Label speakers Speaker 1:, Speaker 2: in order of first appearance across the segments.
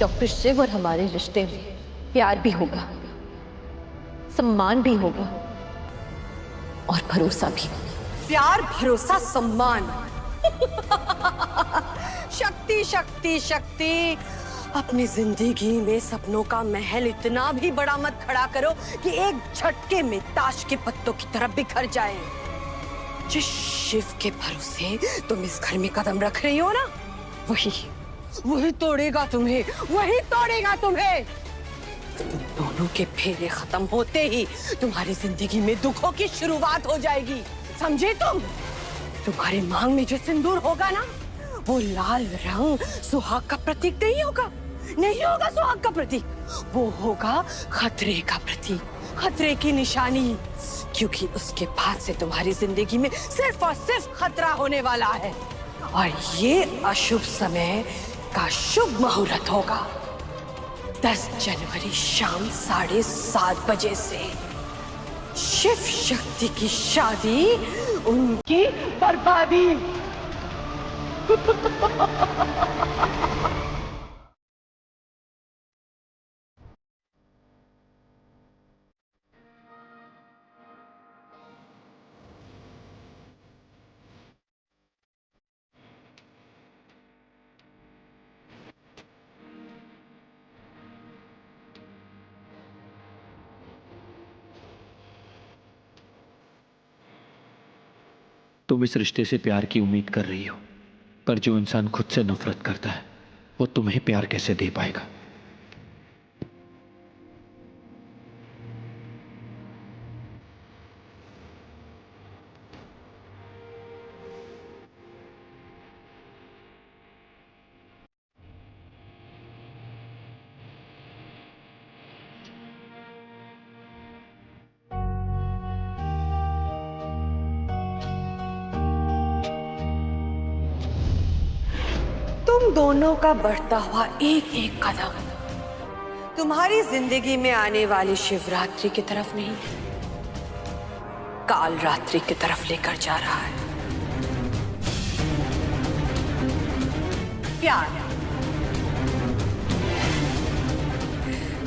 Speaker 1: Doctor Shiv और हमारे रिश्ते में प्यार भी होगा, सम्मान भी होगा और भरोसा भी।
Speaker 2: प्यार, भरोसा, सम्मान। शक्ति शक्ति शक्ति। अपनी जिंदगी में सपनों का महल इतना भी बड़ा मत खड़ा करो कि एक झटके में ताश के पत्तों की तरफ बिखर जाए। जिस शिव के भरोसे तुम इस घर में कदम रख रही हो ना, वही तोड़ेगा तुम्हें, वही तोड़ेगा तुम्हें। तुम दोनों के फेरे खत्म होते ही तुम्हारी जिंदगी में दुखों की शुरुआत हो जाएगी, समझे तुम? तुम्हारी मांग में जो सिंदूर होगा ना, वो लाल रंग सुहाग का प्रतीक नहीं होगा, नहीं होगा सुहाग का प्रतीक, वो होगा खतरे का प्रतीक, खतरे की निशानी। क्योंकि उसके बाद से तुम्हारी जिंदगी में सिर्फ और सिर्फ खतरा होने वाला है। और ये अशुभ समय का शुभ मुहूर्त होगा 10 जनवरी शाम 7:30 बजे से। शिव शक्ति की शादी, उनकी बर्बादी।
Speaker 3: तुम इस रिश्ते से प्यार की उम्मीद कर रही हो, पर जो इंसान खुद से नफरत करता है वो तुम्हें प्यार कैसे दे पाएगा?
Speaker 2: तुम दोनों का बढ़ता हुआ एक एक कदम तुम्हारी जिंदगी में आने वाली शिवरात्रि की तरफ नहीं, काल रात्रि की तरफ लेकर जा रहा है। प्यार।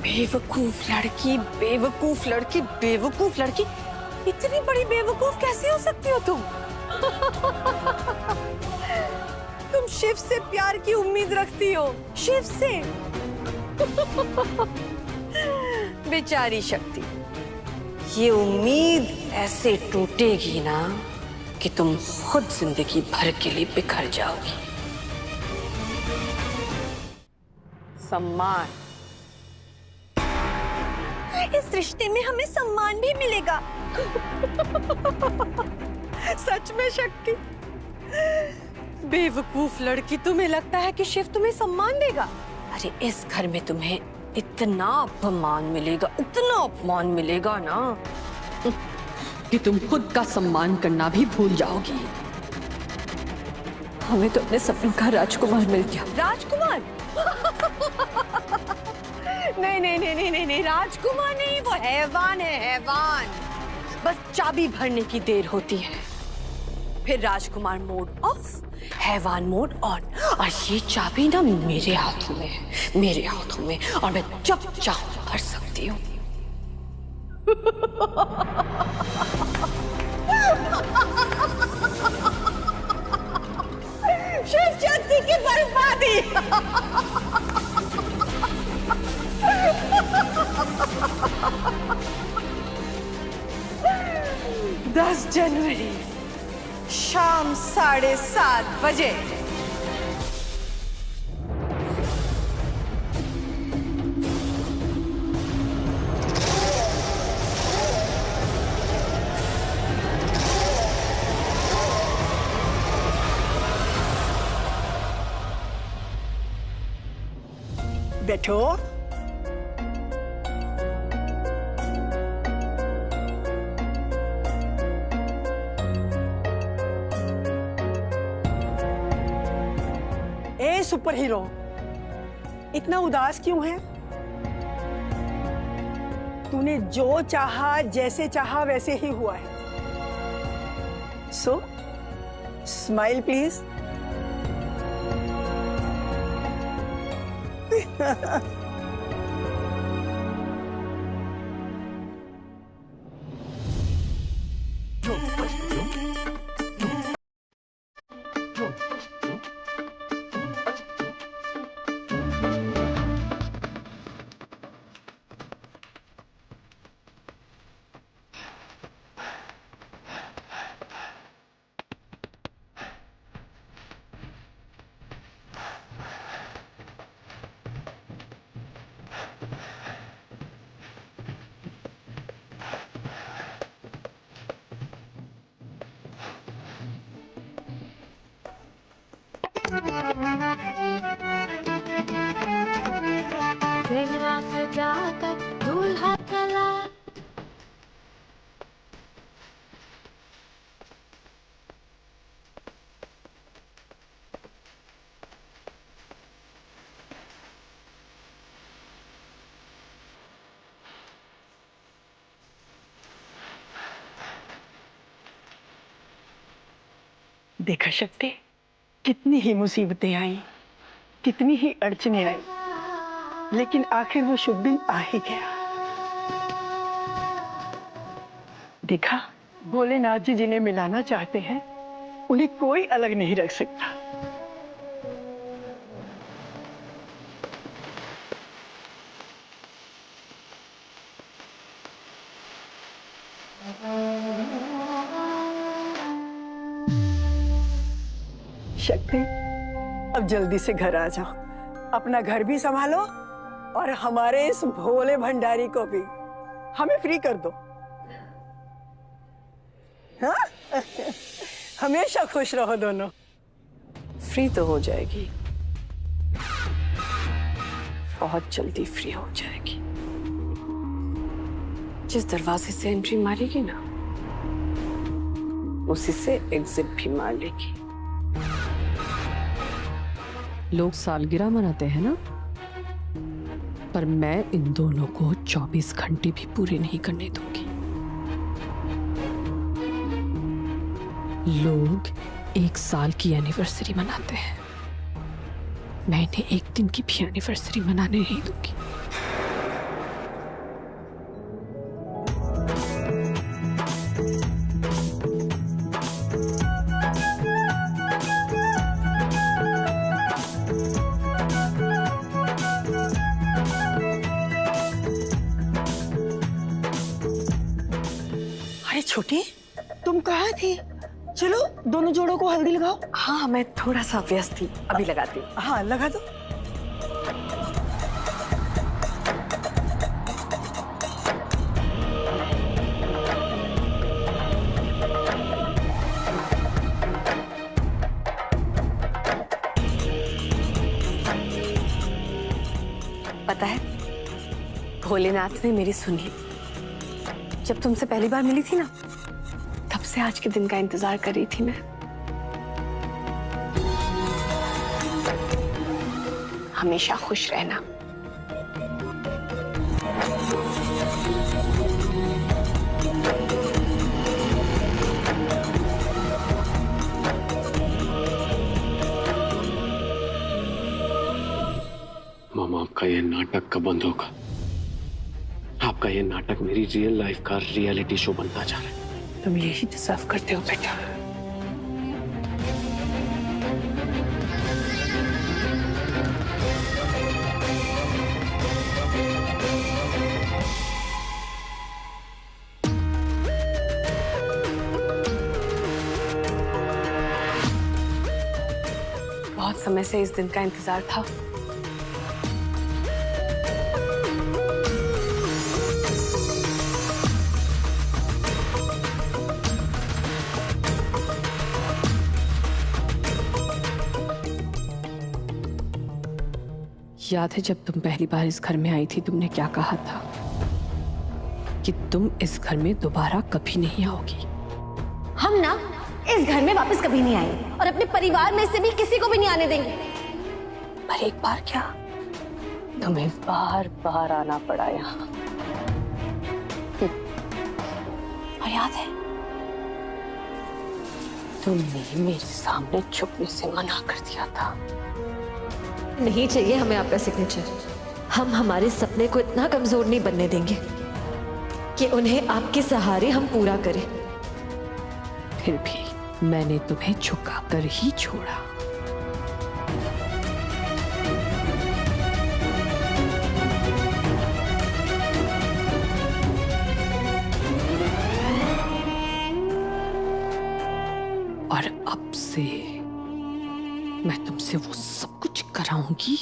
Speaker 2: बेवकूफ लड़की, बेवकूफ लड़की, बेवकूफ लड़की। इतनी बड़ी बेवकूफ कैसे हो सकती हो तुम? तुम शिव से प्यार की उम्मीद रखती हो, शिव से। बेचारी शक्ति, ये उम्मीद ऐसे टूटेगी ना कि तुम खुद जिंदगी भर के लिए बिखर जाओगी। सम्मान। इस रिश्ते में हमें सम्मान भी मिलेगा। सच में शक्ति, बेवकूफ लड़की, तुम्हें लगता है कि शिव तुम्हें सम्मान देगा? अरे इस घर में तुम्हें इतना अपमान मिलेगा, इतना अपमान मिलेगा ना कि तुम खुद का सम्मान करना भी भूल जाओगी।
Speaker 1: हमें तो अपने सपनों का राजकुमार मिल गया।
Speaker 2: राजकुमार? नहीं नहीं नहीं नहीं नहीं नहीं, राजकुमार नहीं, वो हैवान है, हैवान। बस चाबी भरने की देर होती है, फिर राजकुमार मोड ऑफ, हैवान मोड ऑन। और ये चाबी ना मेरे हाथों में है, मेरे हाथों में, और मैं जब चाहूं भर सकती हूँ। शिव शक्ति की बर्बादी। 10 जनवरी शाम 7:30 बजे। बैठो। ए सुपर हीरो, इतना उदास क्यों है? तूने जो चाहा, जैसे चाहा वैसे ही हुआ है। सो स्माइल प्लीज।
Speaker 4: शक्ति।
Speaker 5: दूल्हा चला।
Speaker 4: देखा शक्ति, कितनी ही मुसीबतें आई, कितनी ही अड़चने आई, लेकिन आखिर वो शुभ दिन आ ही गया। देखा, भोलेनाथ जी जिन्हें मिलाना चाहते हैं उन्हें कोई अलग नहीं रख सकता। शक्ति, अब जल्दी से घर आ जाओ, अपना घर भी संभालो और हमारे इस भोले भंडारी को भी हमें फ्री कर दो। हाँ? हमेशा खुश रहो दोनों।
Speaker 2: फ्री तो हो जाएगी, बहुत जल्दी फ्री हो जाएगी। जिस दरवाजे से एंट्री मारेगी ना, उसी से एग्जिट भी मार लेगी। लोग सालगिरह मनाते हैं ना, पर मैं इन दोनों को 24 घंटे भी पूरे नहीं करने दूंगी। लोग 1 साल की एनिवर्सरी मनाते हैं, मैं इन्हें 1 दिन की भी एनिवर्सरी मनाने नहीं दूंगी।
Speaker 4: अरे छोटी, तुम कहाँ थी? चलो दोनों जोड़ों को हल्दी लगाओ।
Speaker 2: हाँ, मैं थोड़ा सा व्यस्त थी, अभी लगाती हूँ।
Speaker 4: हाँ, लगा दो।
Speaker 2: पता है, भोलेनाथ ने मेरी सुन ली। जब तुमसे पहली बार मिली थी ना, तब से आज के दिन का इंतजार कर रही थी मैं। हमेशा खुश रहना।
Speaker 6: मामा, आपका ये नाटक कब बंद होगा? आपका ये नाटक मेरी रियल लाइफ का रियलिटी शो बनता जा रहा है।
Speaker 2: तुम यही डिजर्व करते हो बेटा। बहुत समय से इस दिन का इंतजार था। याद है जब तुम पहली बार इस घर में आई थी, तुमने क्या कहा था? कि तुम इस घर में दोबारा कभी नहीं आओगी।
Speaker 5: हम ना इस घर में वापस कभी नहीं आएंगे और अपने परिवार में से भी किसी को भी नहीं आने देंगे।
Speaker 2: पर एक बार क्या, तुम्हें बार बार आना पड़ा यहाँ। और याद है, तुमने मेरे सामने छुपने से मना कर दिया था।
Speaker 1: नहीं चाहिए हमें आपका सिग्नेचर। हम हमारे सपने को इतना कमजोर नहीं बनने देंगे कि उन्हें आपके सहारे हम पूरा करें।
Speaker 2: फिर भी मैंने तुम्हें झुका कर ही छोड़ा। और अब से मैं तुमसे वो सब कुछ कराऊंगी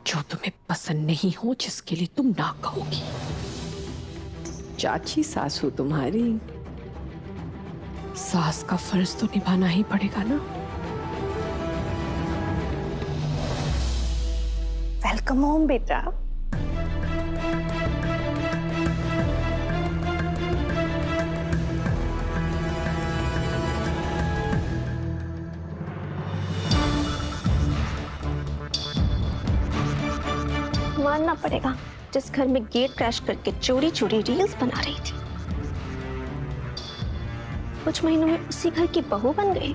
Speaker 2: जो तुम्हें पसंद नहीं हो, जिसके लिए तुम ना कहोगी। चाची सासू तुम्हारी, सास का फर्ज तो निभाना ही पड़ेगा ना।
Speaker 5: वेलकम होम बेटा। मानना पड़ेगा, जिस घर में गेट क्रैश करके चोरी चोरी रील्स बना रही थी, कुछ महीनों में उसी घर की बहू बन गई।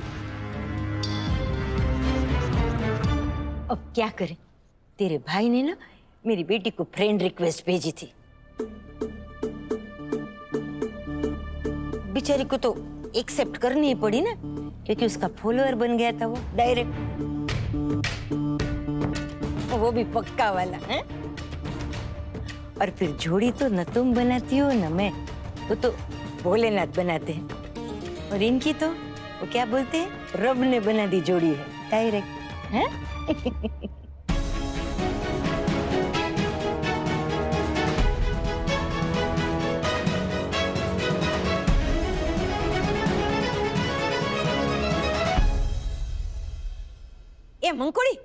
Speaker 7: अब क्या करें, तेरे भाई ने ना मेरी बेटी को फ्रेंड रिक्वेस्ट भेजी थी। बेचारी को तो एक्सेप्ट करनी ही पड़ी ना, क्योंकि उसका फॉलोअर बन गया था वो डायरेक्ट, वो भी पक्का वाला है। और फिर जोड़ी तो न तुम बनाती हो न मैं, वो तो भोलेनाथ बनाते हैं। और इनकी तो वो क्या बोलते हैं, रब ने बना दी जोड़ी है डायरेक्ट, हैं? ए मंकोड़ी,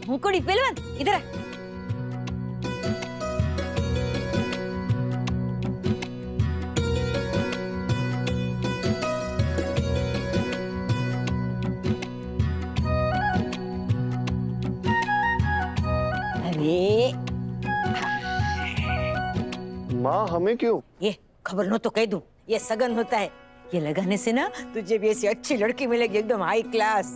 Speaker 7: मंकोड़ी पहलवान इधर आ।
Speaker 8: माँ हमें क्यों?
Speaker 7: ये खबर नो तो कह दूं, ये सगन होता है। ये लगाने से ना तुझे भी ऐसी अच्छी लड़की मिलेगी, एकदम हाई क्लास,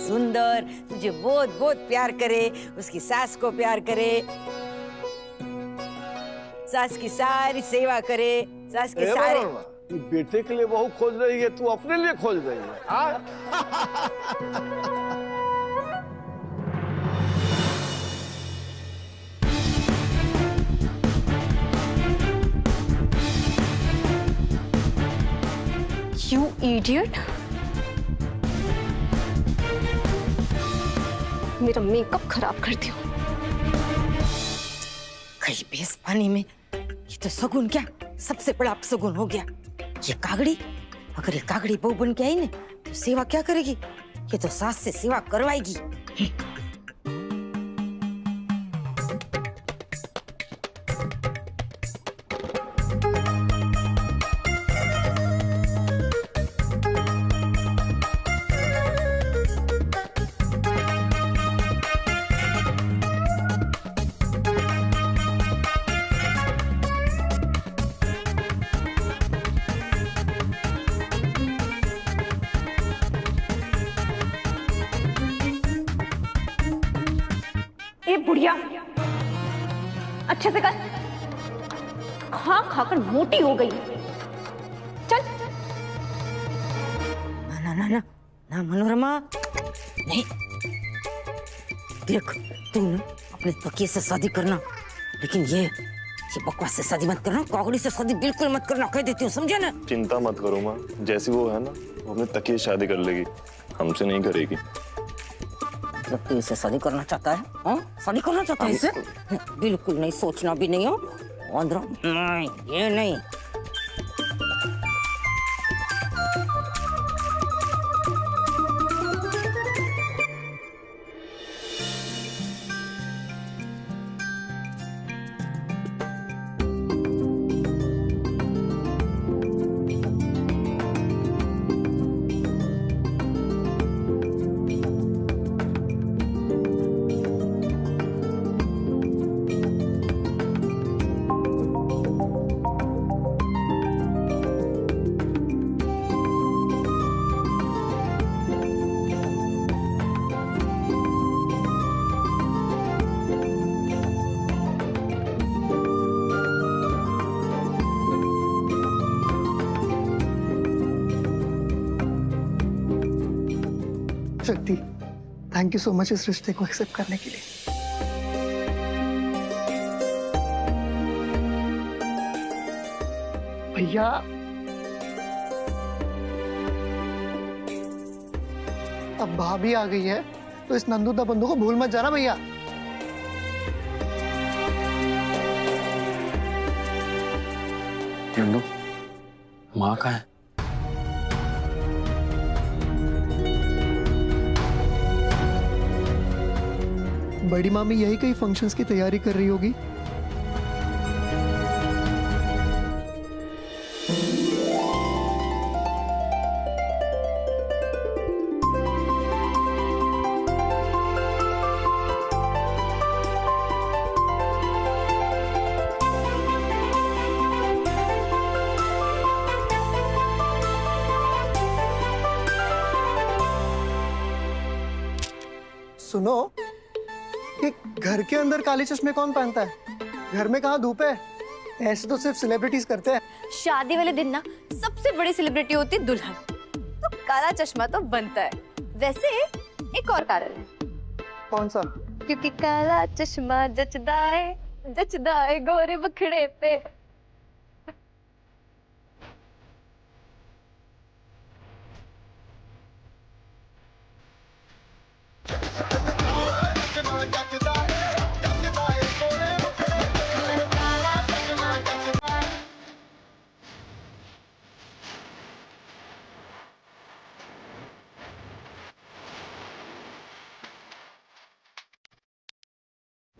Speaker 7: सुंदर, तुझे बहुत बहुत प्यार करे, उसकी सास को प्यार करे, सास की सारी सेवा करे, सास के सारे।
Speaker 8: बेटे के लिए बहू खोज रही है, तू अपने लिए खोज रही है?
Speaker 5: You idiot! मेरा मेकअप खराब कर दियो।
Speaker 7: कहीं बेस पानी में, ये तो सगुन क्या सबसे बड़ा अपसगुन हो गया। ये कागड़ी, अगर ये कागड़ी बहू बन के आई ना तो सेवा क्या करेगी, ये तो सास से सेवा करवाएगी।
Speaker 5: ए बुढ़िया, अच्छे से कर, खा खाकर मोटी हो गई। चल।
Speaker 7: ना ना ना ना मनोरमा, नहीं। देख तू ना अपने तकिए से शादी करना, लेकिन ये बकवास से शादी मत करना, कागड़ी से शादी बिल्कुल मत करना, कह देती हूँ, समझे ना?
Speaker 8: चिंता मत करो माँ, जैसी वो है ना वो अपने तकिए से शादी कर लेगी, हमसे नहीं करेगी।
Speaker 7: तू इसे शादी करना चाहता है? हाँ, शादी करना चाहता है इसे? बिल्कुल नहीं, सोचना भी नहीं हो। अंदर नहीं, ये नहीं।
Speaker 9: शक्ति, थैंक यू सो मच इस रिश्ते को एक्सेप्ट करने के लिए। भैया, अब भाभी आ गई है तो इस नंदू बंधु को भूल मत जाना भैया।
Speaker 6: नंदू, माँ कहाँ है?
Speaker 9: बड़ी मामी यही कई फंक्शंस की तैयारी कर रही होगी। सुनो, कि घर के अंदर काले चश्मे कौन पहनता है? घर में कहाँ धूप है? ऐसे तो सिर्फ सेलिब्रिटीज करते हैं।
Speaker 1: शादी वाले दिन ना सबसे बड़ी सेलिब्रिटी होती है दुल्हन, तो काला चश्मा तो बनता है। वैसे एक और कारण है।
Speaker 9: कौन सा?
Speaker 1: क्योंकि काला चश्मा जचदा है गोरे बखड़े पे।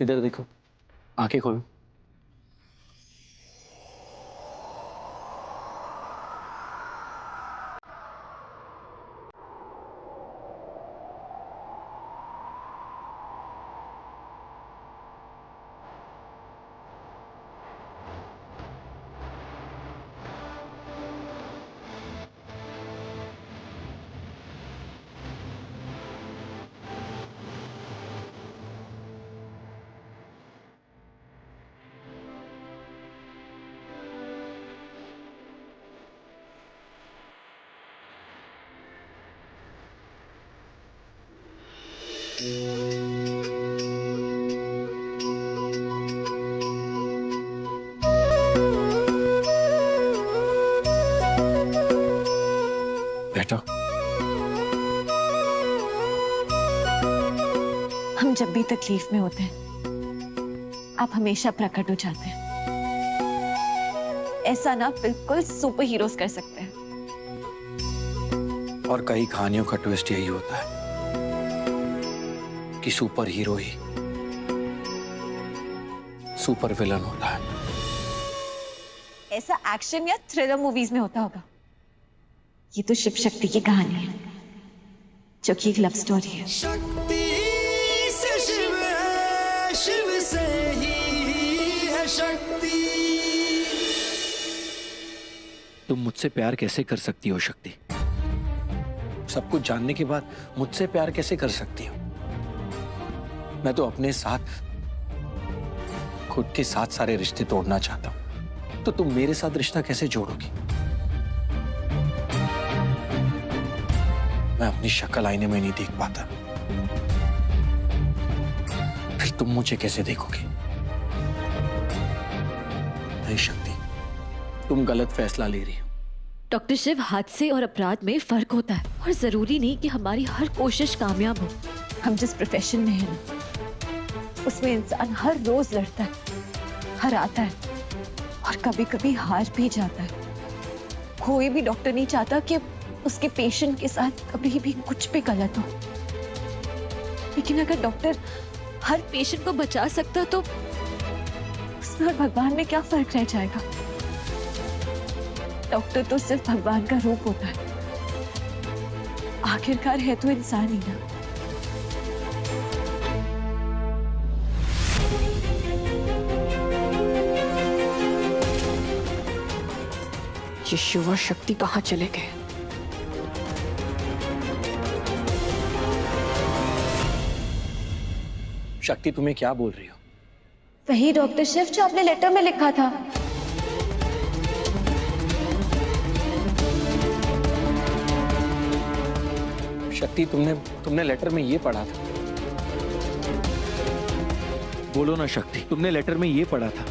Speaker 6: इधर देखो, आंखें खोलो। बेटा,
Speaker 1: हम जब भी तकलीफ में होते हैं, आप हमेशा प्रकट हो जाते हैं। ऐसा ना बिल्कुल सुपर हीरोज कर सकते हैं।
Speaker 6: और कई कहानियों का ट्विस्ट यही होता है कि सुपर हीरो ही सुपर विलन होता है।
Speaker 1: ऐसा एक्शन या थ्रिलर मूवीज में होता होगा। ये तो शिव शक्ति की कहानी है, जो कि एक लव स्टोरी है।
Speaker 10: शक्ति से शिव है, शिव से ही है शक्ति।
Speaker 6: तुम मुझसे प्यार कैसे कर सकती हो शक्ति? सब कुछ जानने के बाद मुझसे प्यार कैसे कर सकती हो? मैं तो अपने साथ, खुद के साथ सारे रिश्ते तोड़ना चाहता हूं, तो तुम मेरे साथ रिश्ता कैसे जोड़ोगी? मैं अपनी शक्ल आईने में नहीं देख पाता, फिर तुम मुझे कैसे देखोगी? नहीं शक्ति, तुम गलत फैसला ले रही हो।
Speaker 1: डॉक्टर शिव, हादसे और अपराध में फर्क होता है, और जरूरी नहीं कि हमारी हर कोशिश कामयाब हो। हम जिस प्रोफेशन में हैं, उसमें इंसान हर रोज लड़ता है, हराता है, और कभी कभी हार भी जाता है। कोई भी डॉक्टर नहीं चाहता कि उसके पेशेंट के साथ कभी भी कुछ भी गलत हो। लेकिन अगर डॉक्टर हर पेशेंट को बचा सकता तो उसमें और भगवान में क्या फर्क रह जाएगा? डॉक्टर तो सिर्फ भगवान का रूप होता है। आखिरकार है तो इंसान ही ना। ये शिव और शक्ति कहाँ चले गए?
Speaker 6: शक्ति, तुम्हें क्या बोल रही हो?
Speaker 1: वही डॉक्टर शिव जो आपने लेटर में लिखा था।
Speaker 6: शक्ति, तुमने लेटर में ये पढ़ा था। बोलो ना शक्ति, तुमने लेटर में ये पढ़ा था